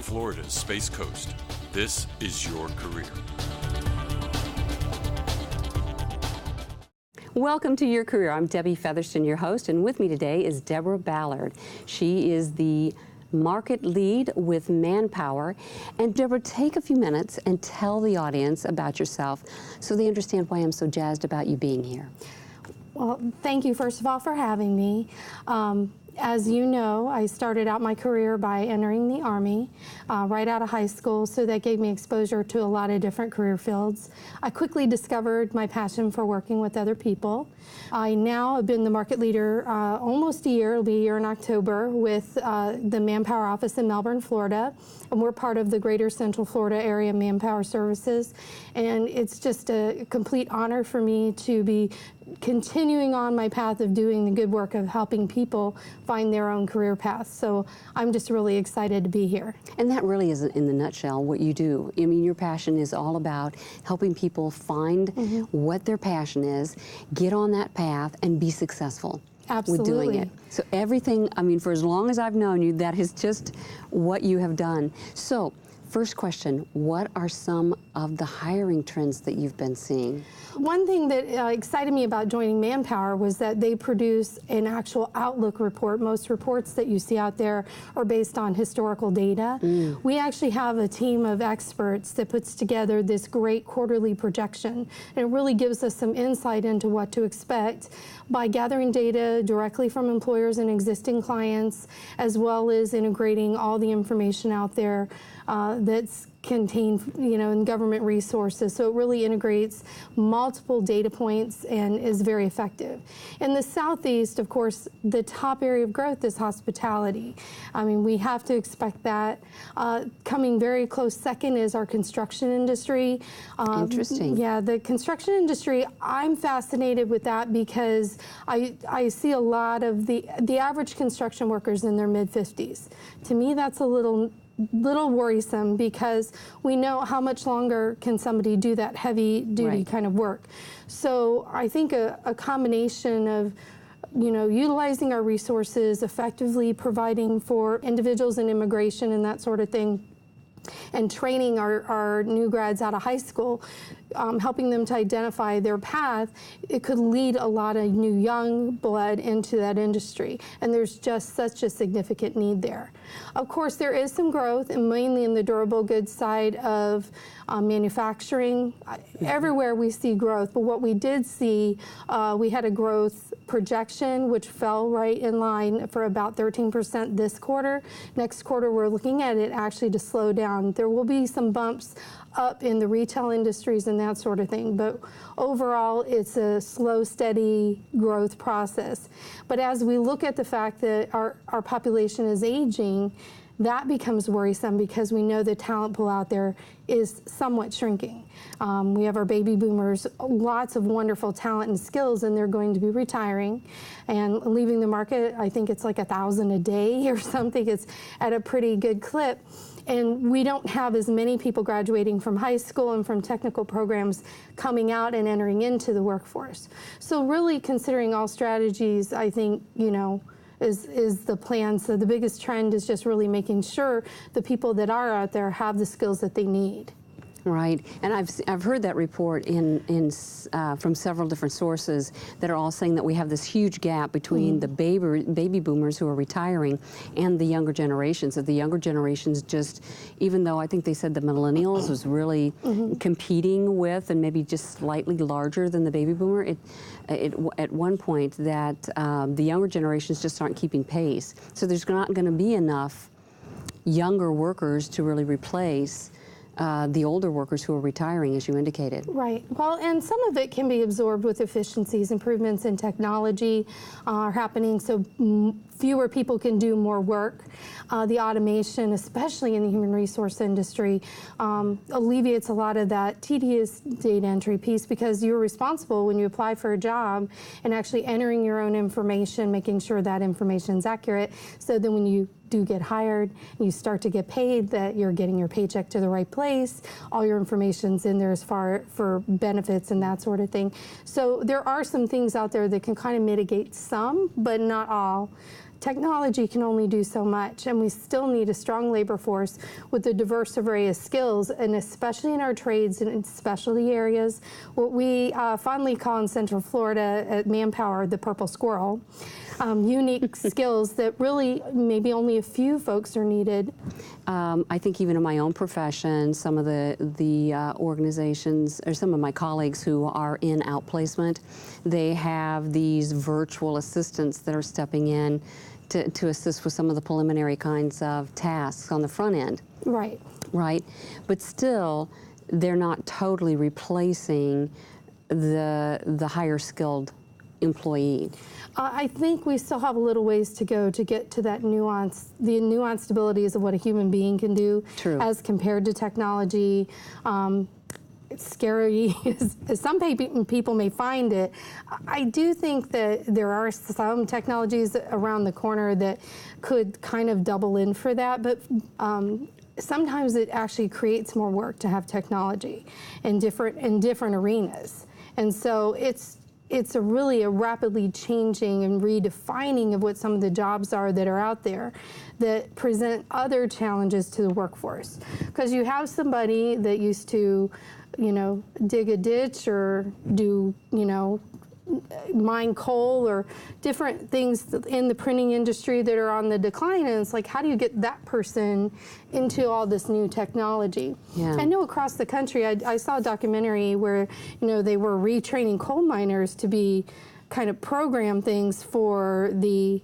Florida's Space Coast, this is your career. Welcome to Your Career. I'm Debbie Featherston, your host, and with me today is Deborah Ballard. She is the market lead with Manpower. And Deborah, take a few minutes and tell the audience about yourself so they understand why I'm so jazzed about you being here. Well, thank you, first of all, for having me. As you know, I started out my career by entering the Army right out of high school, so that gave me exposure to a lot of different career fields. I quickly discovered my passion for working with other people. I now have been the market leader almost a year, it'll be a year in October, with the Manpower office in Melbourne, Florida, and we're part of the Greater Central Florida Area Manpower Services, and it's just a complete honor for me to be continuing on my path of doing the good work of helping people find their own career path. So I'm just really excited to be here. And that really is, in the nutshell, what you do. I mean, your passion is all about helping people find what their passion is, get on that path, and be successful. Absolutely. With doing it. So everything, I mean, for as long as I've known you, that is just what you have done. So, first question, what are some of the hiring trends that you've been seeing? One thing that excited me about joining Manpower was that they produce an actual outlook report. Most reports that you see out there are based on historical data. We actually have a team of experts that puts together this great quarterly projection. And it really gives us some insight into what to expect by gathering data directly from employers and existing clients, as well as integrating all the information out there that's contained, in government resources. So it really integrates multiple data points and is very effective. In the Southeast, of course, the top area of growth is hospitality. I mean, we have to expect that. Coming very close second is our construction industry. Interesting. Yeah, the construction industry, I'm fascinated with that because I see a lot of the average construction workers in their mid-50s. To me, that's a little worrisome because we know how much longer can somebody do that heavy duty kind of work. So I think a combination of utilizing our resources, effectively providing for individuals in immigration and that sort of thing, and training our new grads out of high school, helping them to identify their path, it could lead a lot of new young blood into that industry. And there's just such a significant need there. Of course, there is some growth, and mainly in the durable goods side of manufacturing. Everywhere we see growth, but what we did see, we had a growth projection which fell right in line for about 13% this quarter. Next quarter, we're looking at it actually to slow down. There will be some bumps up in the retail industries and that sort of thing, but overall it's a slow, steady growth process. But as we look at the fact that our population is aging, that becomes worrisome because we know the talent pool out there is somewhat shrinking. We have our baby boomers, lots of wonderful talent and skills, and they're going to be retiring and leaving the market. I think it's like 1,000 a day or something. It's at a pretty good clip. And we don't have as many people graduating from high school and from technical programs coming out and entering into the workforce. So really considering all strategies, I think, is the plan. So the biggest trend is just really making sure the people that are out there have the skills that they need. Right, and I've heard that report from several different sources that are all saying that we have this huge gap between the baby boomers who are retiring and the younger generations. That the younger generations just, even though I think they said the Millennials was really competing with and maybe just slightly larger than the baby boomer, at one point that the younger generations just aren't keeping pace. So there's not going to be enough younger workers to really replace the older workers who are retiring, as you indicated. Right. Well, and some of it can be absorbed with efficiencies. Improvements in technology are happening, so fewer people can do more work. The automation, especially in the human resource industry, alleviates a lot of that tedious data entry piece because you're responsible when you apply for a job and actually entering your own information, making sure that information is accurate, so then when you do get hired, you start to get paid, that you're getting your paycheck to the right place, all your information's in there as far for benefits and that sort of thing. So there are some things out there that can kind of mitigate some, but not all. technology can only do so much, and we still need a strong labor force with a diverse array of skills, and especially in our trades and in specialty areas, what we fondly call in Central Florida at Manpower the purple squirrel. Unique skills that really maybe only a few folks are needed. I think even in my own profession, some of the organizations, or some of my colleagues who are in outplacement, they have these virtual assistants that are stepping in to assist with some of the preliminary kinds of tasks on the front end. Right. Right? But still, they're not totally replacing the higher skilled employee. I think we still have a little ways to go to get to that nuance, the nuanced abilities of what a human being can do. True. As compared to technology. It's scary as some people may find it. I do think that there are some technologies around the corner that could kind of double in for that, but sometimes it actually creates more work to have technology in different arenas. And so it's really a rapidly changing and redefining of what some of the jobs are that are out there that present other challenges to the workforce. Because you have somebody that used to, dig a ditch or do, mine coal or different things in the printing industry that are on the decline, and it's like, how do you get that person into all this new technology? Yeah. I know across the country, I saw a documentary where they were retraining coal miners to be kind of program things for the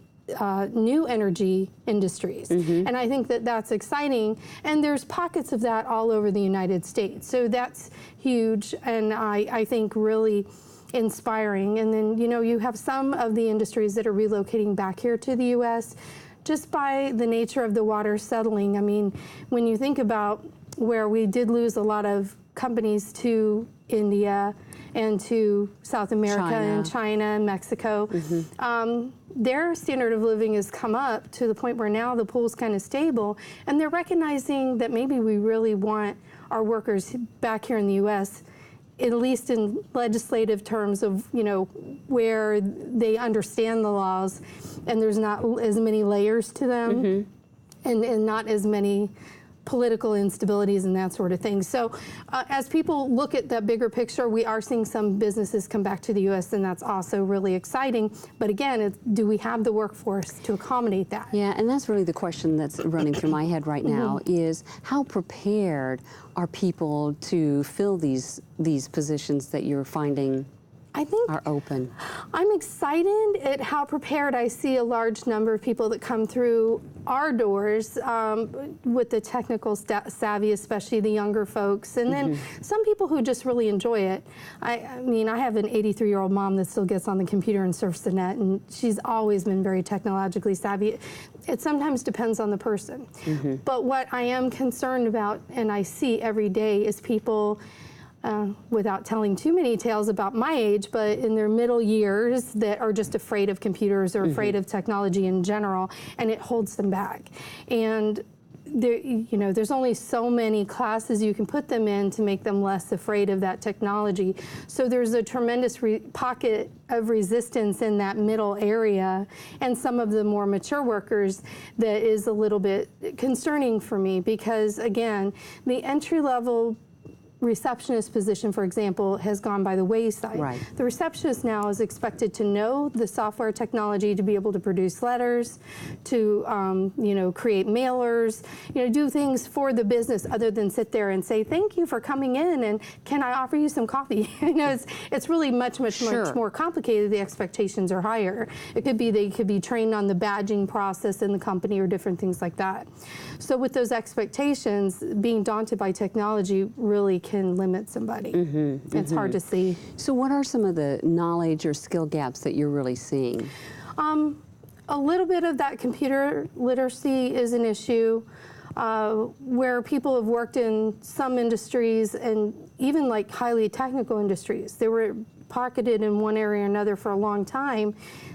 new energy industries. And I think that that's exciting, and there's pockets of that all over the United States, so that's huge, and I think really inspiring. And then you have some of the industries that are relocating back here to the U.S. just by the nature of the water settling. I mean, when you think about where we did lose a lot of companies to India and to South America and China and Mexico, their standard of living has come up to the point where now the pool's kind of stable, and they're recognizing that maybe we really want our workers back here in the U.S., at least in legislative terms of, where they understand the laws and there's not as many layers to them and not as many political instabilities and that sort of thing. So as people look at that bigger picture, we are seeing some businesses come back to the U.S., and that's also really exciting. But again, do we have the workforce to accommodate that? Yeah, and that's really the question that's running through my head right now is how prepared are people to fill these positions that you're finding I think are open? I'm excited at how prepared I see a large number of people that come through our doors with the technical savvy, especially the younger folks, and then some people who just really enjoy it. I mean, I have an 83-year-old mom that still gets on the computer and surfs the net, and she's always been very technologically savvy. It sometimes depends on the person. But what I am concerned about, and I see every day, is people without telling too many tales about my age, but in their middle years that are just afraid of computers or afraid of technology in general, and it holds them back. And there, there's only so many classes you can put them in to make them less afraid of that technology. So there's a tremendous pocket of resistance in that middle area, and some of the more mature workers that is a little bit concerning for me, because again, the entry-level receptionist position, for example, has gone by the wayside. Right. The receptionist now is expected to know the software technology to be able to produce letters, to create mailers, do things for the business other than sit there and say, thank you for coming in and can I offer you some coffee? It's really much more complicated. The expectations are higher. It could be they could be trained on the badging process in the company or different things like that. So with those expectations, being daunted by technology really can limit somebody. It's hard to see. So what are some of the knowledge or skill gaps that you're really seeing? A little bit of that computer literacy is an issue, where people have worked in some industries and even like highly technical industries. They were pocketed in one area or another for a long time.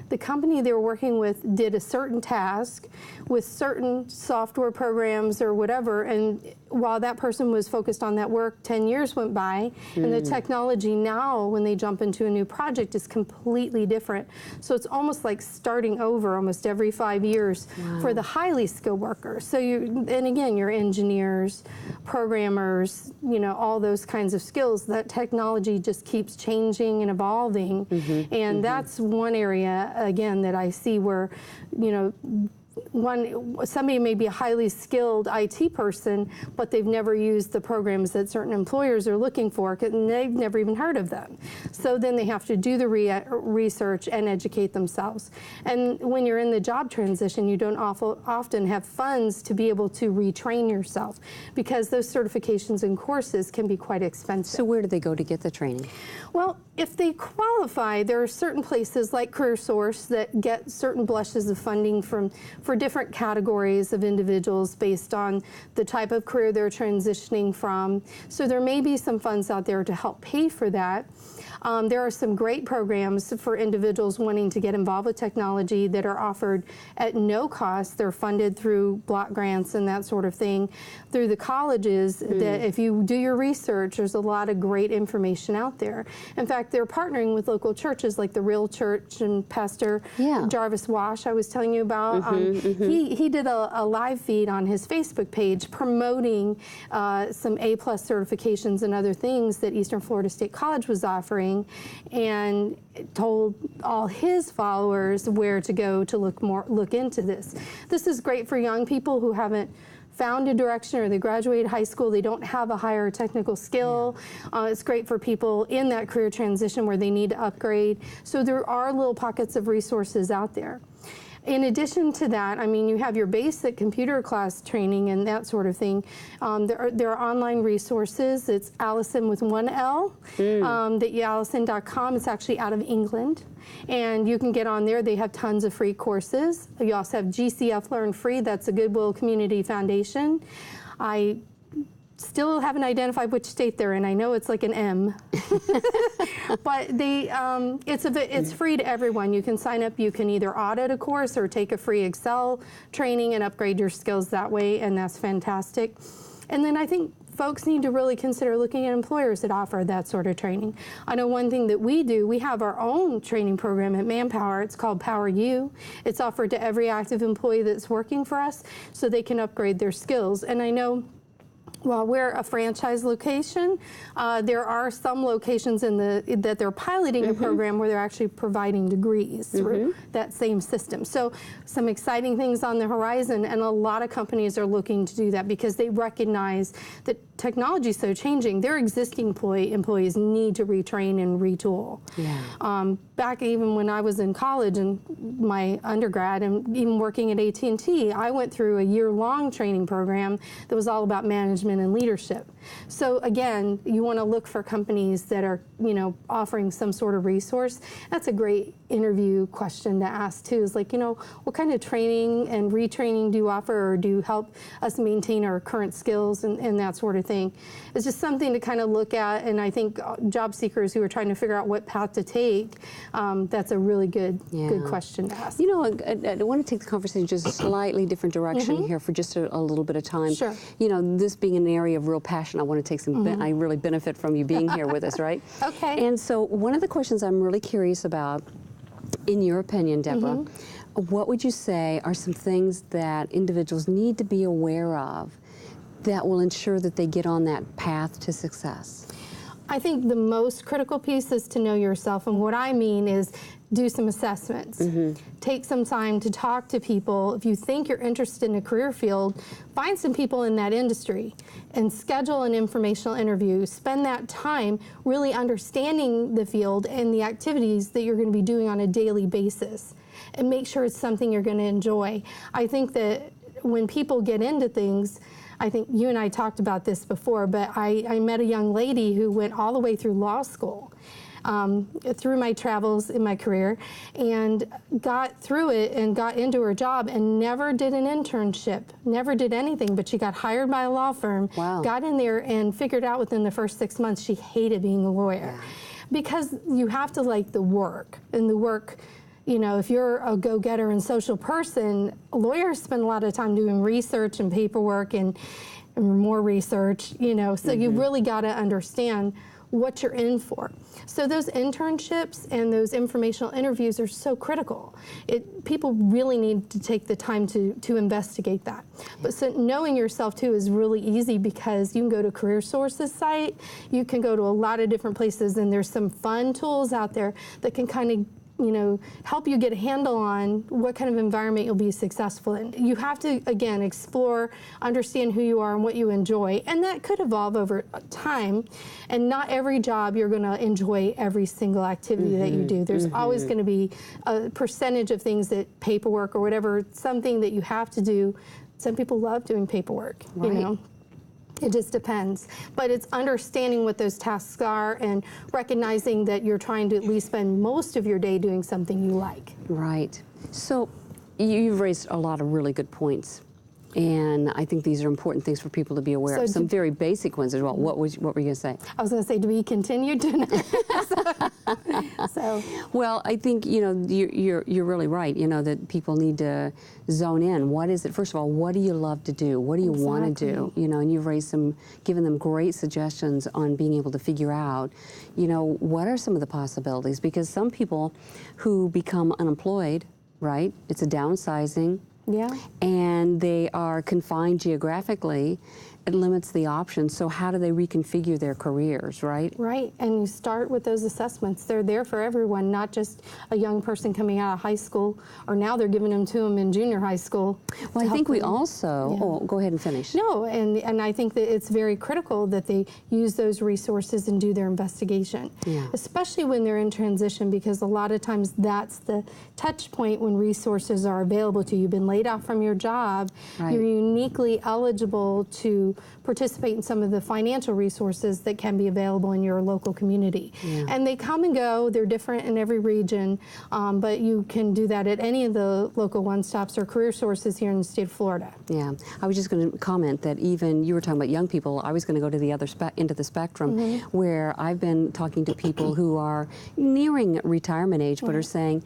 The company they were working with did a certain task with certain software programs or whatever, and while that person was focused on that work, 10 years went by, and the technology now, when they jump into a new project, is completely different. So it's almost like starting over almost every 5 years for the highly skilled workers. So and again, your engineers, programmers, all those kinds of skills, that technology just keeps changing and evolving. And that's one area, again, that I see where, somebody may be a highly skilled IT person, but they've never used the programs that certain employers are looking for, and they've never even heard of them. So then they have to do the research and educate themselves. And when you're in the job transition, you don't often have funds to be able to retrain yourself, because those certifications and courses can be quite expensive. So where do they go to get the training? Well, if they qualify, there are certain places like CareerSource that get certain blushes of funding for different categories of individuals based on the type of career they're transitioning from. So there may be some funds out there to help pay for that. There are some great programs for individuals wanting to get involved with technology that are offered at no cost. They're funded through block grants and that sort of thing through the colleges. That if you do your research, there's a lot of great information out there. In fact, they're partnering with local churches like the Real Church and Pastor Jarvis Wash I was telling you about. He did a live feed on his Facebook page promoting some A+ certifications and other things that Eastern Florida State College was offering, and told all his followers where to go to look into this. This is great for young people who haven't found a direction, or they graduated high school, they don't have a higher technical skill. It's great for people in that career transition where they need to upgrade. So there are little pockets of resources out there. In addition to that, I mean, you have your basic computer class training and that sort of thing. There are online resources. It's Allison with one L, allison.com. It's actually out of England. And you can get on there. They have tons of free courses. You also have GCF Learn Free. That's a Goodwill Community Foundation. I still haven't identified which state they're in. I know it's like an M, but it's free to everyone. You can sign up. You can either audit a course or take a free Excel training and upgrade your skills that way, and that's fantastic. And then I think folks need to really consider looking at employers that offer that sort of training. I know one thing that we do, we have our own training program at Manpower. It's called Power U. It's offered to every active employee that's working for us so they can upgrade their skills. And I know while we're a franchise location, there are some locations that they're piloting a program where they're actually providing degrees through that same system. So some exciting things on the horizon, and a lot of companies are looking to do that because they recognize that technology is so changing. Their existing employees need to retrain and retool. Back even when I was in college and my undergrad and even working at AT&T, I went through a year-long training program that was all about management and leadership. So again, you want to look for companies that are, offering some sort of resource. That's a great interview question to ask too, is like, what kind of training and retraining do you offer, or do you help us maintain our current skills and that sort of thing? It's just something to kind of look at, and I think job seekers who are trying to figure out what path to take, that's a really good question to ask. I want to take the conversation just a slightly different direction here for just a little bit of time. Sure. This being an area of real passion, I want to take some, I really benefit from you being here with us, right? Okay. And so one of the questions I'm really curious about, in your opinion, Deborah, what would you say are some things that individuals need to be aware of that will ensure that they get on that path to success? I think the most critical piece is to know yourself, and what I mean is do some assessments. Take some time to talk to people. If you think you're interested in a career field, find some people in that industry and schedule an informational interview. Spend that time really understanding the field and the activities that you're going to be doing on a daily basis, and make sure it's something you're going to enjoy. I think that when people get into things, I think you and I talked about this before, but I met a young lady who went all the way through law school through my travels in my career, and got through it and got into her job and never did an internship, never did anything, but she got hired by a law firm, got in there and figured out within the first 6 months she hated being a lawyer. Because you have to like the work, and the work, if you're a go-getter and social person, lawyers spend a lot of time doing research and paperwork, and and more research, so you really got to understand what you're in for. So those internships and those informational interviews are so critical. People really need to take the time to investigate that. But so knowing yourself too is really easy, because you can go to Career Source's site, you can go to a lot of different places, and there's some fun tools out there that can kind of help you get a handle on what kind of environment you'll be successful in. You have to, again, explore, understand who you are and what you enjoy, and that could evolve over time. And not every job you're going to enjoy every single activity that you do. There's always going to be a percentage of things that paperwork or whatever, something that you have to do. Some people love doing paperwork, It just depends. But it's understanding what those tasks are and recognizing that you're trying to at least spend most of your day doing something you like. Right. So you've raised a lot of really good points. And I think these are important things for people to be aware of. Some very basic ones as well. What were you going to say? I was going to say, do we continue to? Well, I think you're really right. That people need to zone in. What is it? First of all, what do you love to do? What do you want to do? And you've given them great suggestions on being able to figure out, what are some of the possibilities? Because some people who become unemployed, right? It's a downsizing. Yeah. And they are confined geographically. It limits the options. So how do they reconfigure their careers, right? Right. And you start with those assessments. They're there for everyone, not just a young person coming out of high school, or now they're giving them to them in junior high school. Well, I think we also, go ahead and finish. No, and I think that it's very critical that they use those resources and do their investigation, especially when they're in transition, because a lot of times that's the touch point when resources are available to you. You've been laid off from your job. Right. You're uniquely eligible to participate in some of the financial resources that can be available in your local community. Yeah. And they come and go. They're different in every region, but you can do that at any of the local one-stops or career sources here in the state of Florida. Yeah, I was just going to comment that even you were talking about young people. I was going to go to the other end of the spectrum, where I've been talking to people who are nearing retirement age, but are saying,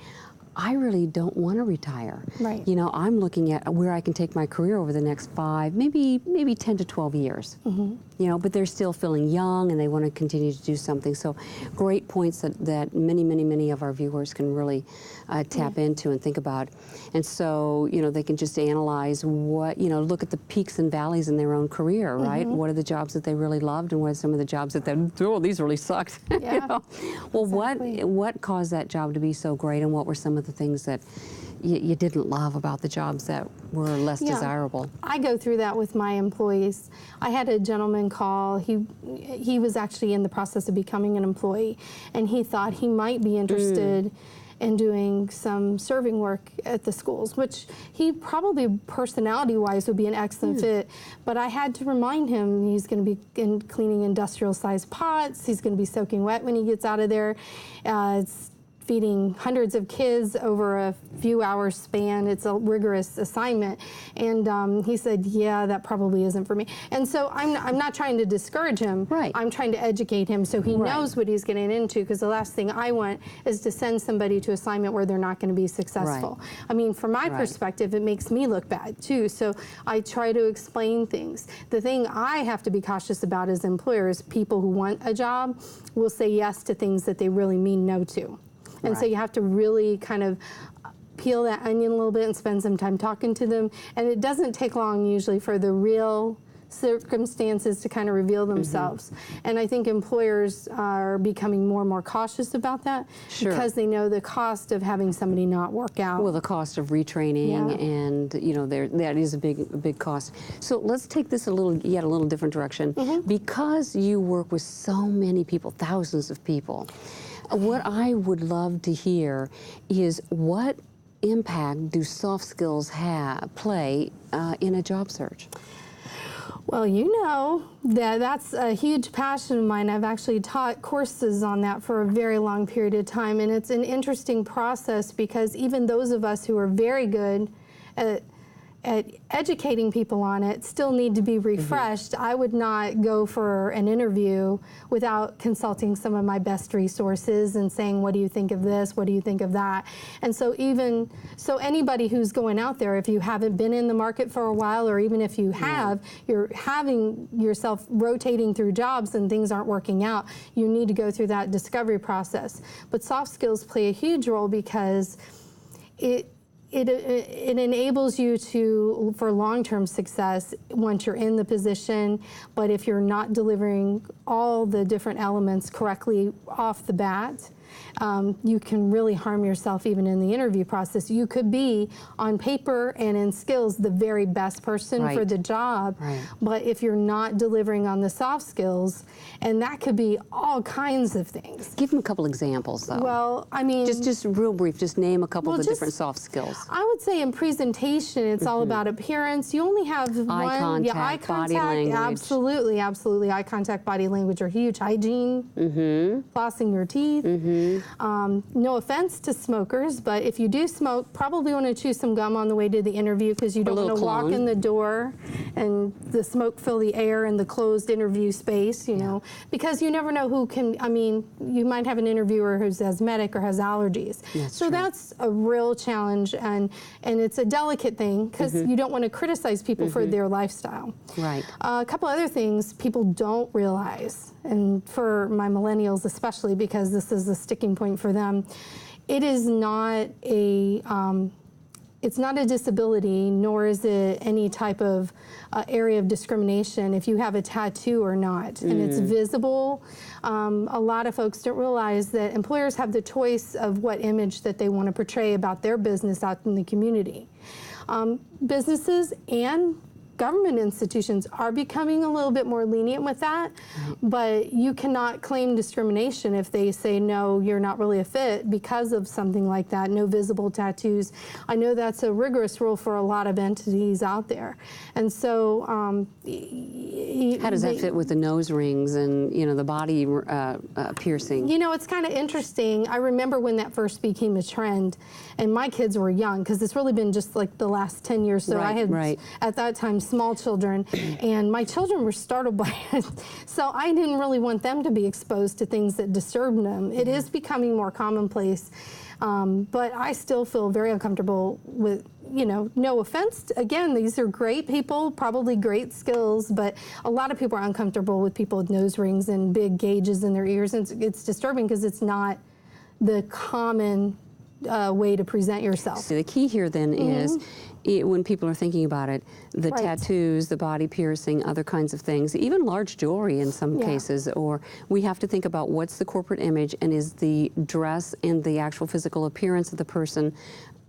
I really don't want to retire. Right. I'm looking at where I can take my career over the next 5, maybe 10 to 12 years. But they're still feeling young and they want to continue to do something. So great points that many of our viewers can really tap into and think about. And so, they can just analyze what, look at the peaks and valleys in their own career, right? What are the jobs that they really loved, and what are some of the jobs that these really sucked? Yeah. Well, exactly. What caused that job to be so great, and what were some of the things that you didn't love about the jobs that were less desirable? I go through that with my employees. I had a gentleman call. He was actually in the process of becoming an employee, and he thought he might be interested in doing some serving work at the schools, which he probably personality-wise would be an excellent fit. But I had to remind him he's going to be cleaning industrial-sized pots. He's going to be soaking wet when he gets out of there. It's feeding hundreds of kids over a few hours span. It's a rigorous assignment. And he said, yeah, that probably isn't for me. And so I'm not trying to discourage him. Right. I'm trying to educate him so he knows what he's getting into, because the last thing I want is to send somebody to assignment where they're not going to be successful. Right. I mean, from my perspective, it makes me look bad too. So I try to explain things. The thing I have to be cautious about as employers, people who want a job will say yes to things that they really mean no to. And so you have to really kind of peel that onion a little bit and spend some time talking to them. And it doesn't take long usually for the real circumstances to kind of reveal themselves. And I think employers are becoming more and more cautious about that because they know the cost of having somebody not work out. Well, the cost of retraining, and that is a big cost. So let's take this yet a little different direction. Because you work with so many people, thousands of people, what I would love to hear is, what impact do soft skills play in a job search? Well, that's a huge passion of mine. I've actually taught courses on that for a very long period of time, and it's an interesting process because even those of us who are very good at at educating people on it still need to be refreshed. I would not go for an interview without consulting some of my best resources and saying, what do you think of this? What do you think of that? And so anybody who's going out there, if you haven't been in the market for a while, or even if you have, you're having yourself rotating through jobs and things aren't working out, you need to go through that discovery process. But soft skills play a huge role because it enables you for long-term success once you're in the position. But if you're not delivering all the different elements correctly off the bat, you can really harm yourself even in the interview process. You could be on paper and in skills the very best person for the job, but if you're not delivering on the soft skills, and that could be all kinds of things. Give them a couple examples, though. Well, I mean, just real brief. Just name a couple of the different soft skills. I would say in presentation, it's all about appearance. You only have eye contact, eye contact, body language. Absolutely, absolutely. Eye contact, body language are huge. Hygiene, flossing your teeth. No offense to smokers, but if you do smoke, probably want to chew some gum on the way to the interview, because you don't want to walk in the door and the smoke fill the air in the closed interview space, you know, because you never know who can, I mean, you might have an interviewer who's asthmatic or has allergies. That's a real challenge, and it's a delicate thing, because you don't want to criticize people for their lifestyle. A couple other things people don't realize, and for my millennials especially, because this is a sticking point for them, it is not a it's not a disability, nor is it any type of area of discrimination if you have a tattoo or not, and it's visible. A lot of folks don't realize that employers have the choice of what image that they want to portray about their business out in the community. Businesses and government institutions are becoming a little bit more lenient with that, but you cannot claim discrimination if they say, no, you're not really a fit because of something like that, no visible tattoos. I know that's a rigorous rule for a lot of entities out there. And so how does that fit with the nose rings and, you know, the body piercing? You know, it's kind of interesting. I remember when that first became a trend, and my kids were young, because it's really been just like the last 10 years. So I had, at that time, small children, and my children were startled by it. So I didn't really want them to be exposed to things that disturbed them. It is becoming more commonplace, but I still feel very uncomfortable with, you know, no offense. Again, these are great people, probably great skills, but a lot of people are uncomfortable with people with nose rings and big gauges in their ears, and it's disturbing because it's not the common way to present yourself. So the key here then is, when people are thinking about it, the tattoos, the body piercing, other kinds of things, even large jewelry in some cases, or we have to think about what's the corporate image, and is the dress and the actual physical appearance of the person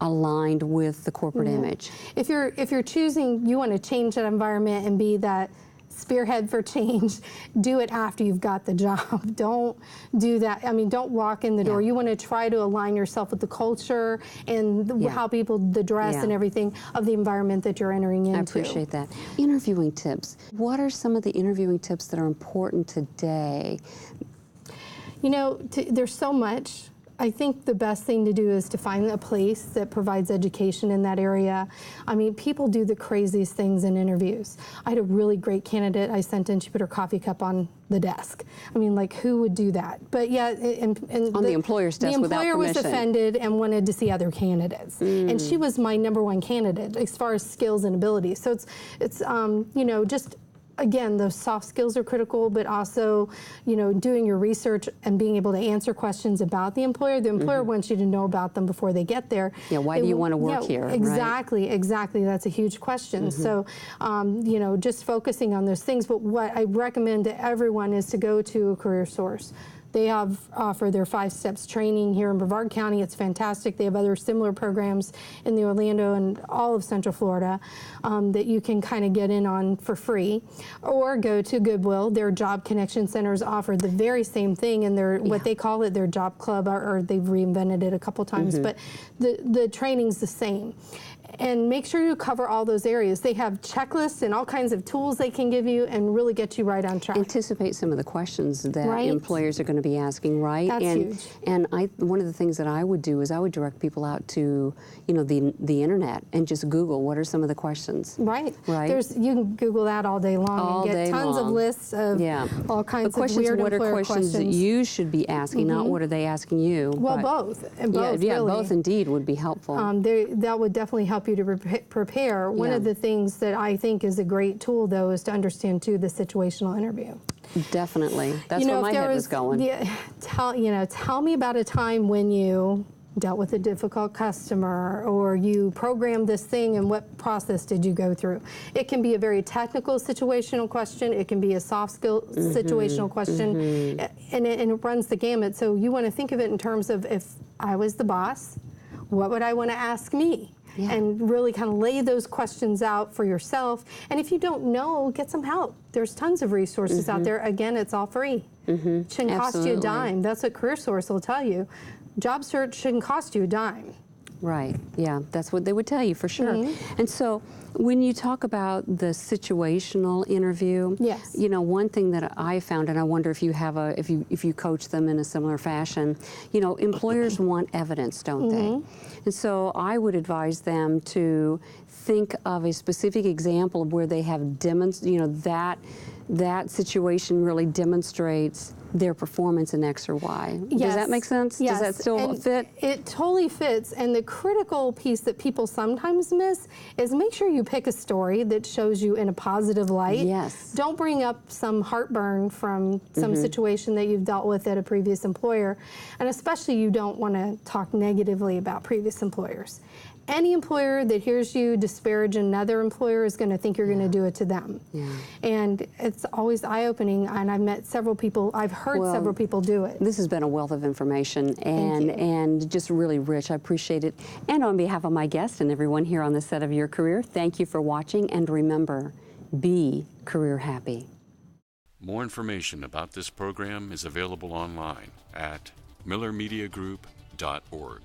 aligned with the corporate image. If you're choosing, you want to change that environment and be that spearhead for change, do it after you've got the job. Don't do that. I mean, don't walk in the door. You want to try to align yourself with the culture and how people, the dress and everything of the environment that you're entering into. I appreciate that. Interviewing tips. What are some of the interviewing tips that are important today? You know, there's so much. I think the best thing to do is to find a place that provides education in that area. I mean, people do the craziest things in interviews. I had a really great candidate I sent in, she put her coffee cup on the desk. I mean, like, who would do that? But yeah, and on the employer's desk without permission. The employer was offended and wanted to see other candidates. And she was my #1 candidate as far as skills and abilities. So it's you know, just, again, those soft skills are critical, but also, you know, doing your research and being able to answer questions about the employer. The employer wants you to know about them before they get there. Yeah, why do you want to work here? Exactly, exactly. That's a huge question. So, you know, just focusing on those things. But what I recommend to everyone is to go to a career source. They offer their 5 Steps training here in Brevard County. It's fantastic. They have other similar programs in the Orlando and all of Central Florida that you can kind of get in on for free. Or go to Goodwill. Their Job Connection Centers offer the very same thing, and their what they call it, their job club, or they've reinvented it a couple times, but the training's the same. And make sure you cover all those areas. They have checklists and all kinds of tools they can give you and really get you right on track. Anticipate some of the questions that employers are going to be asking, right? That's huge. And one of the things that I would do is I would direct people out to, the internet and just Google what are some of the questions. Right. Right. You can Google that all day long All and get day tons of long. lists of all kinds of weird what are employer questions that you should be asking, not what are they asking you. Well, both. And both, yeah, really. both indeed would be helpful. That would definitely help you to prepare. One of the things that I think is a great tool, though, is to understand, too, the situational interview. Definitely. That's where my head was going. Yeah, tell me about a time when you dealt with a difficult customer, or you programmed this thing, and what process did you go through? It can be a very technical situational question. It can be a soft skill situational question, and it runs the gamut. So you want to think of it in terms of, if I was the boss, what would I want to ask me? Yeah. And really kind of lay those questions out for yourself. And if you don't know, get some help. There's tons of resources out there. Again, it's all free. It shouldn't cost you a dime. That's what CareerSource will tell you. Job search shouldn't cost you a dime. Right, yeah, that's what they would tell you for sure. And so when you talk about the situational interview, yes, one thing that I found, and I wonder if you have if you coach them in a similar fashion, employers want evidence, don't they? And so I would advise them to think of a specific example of where they have that situation really demonstrates their performance in X or Y. Yes. Does that make sense? Yes. Does that still fit? It totally fits. And the critical piece that people sometimes miss is make sure you pick a story that shows you in a positive light. Yes. Don't bring up some heartburn from some situation that you've dealt with at a previous employer. And especially, you don't want to talk negatively about previous employers. Any employer that hears you disparage another employer is going to think you're going to do it to them. Yeah. And it's always eye-opening, and I've met several people, I've heard several people do it. This has been a wealth of information and just really rich. I appreciate it. And on behalf of my guest and everyone here on the set of Your Career, thank you for watching, and remember, be career happy. More information about this program is available online at millermediagroup.org.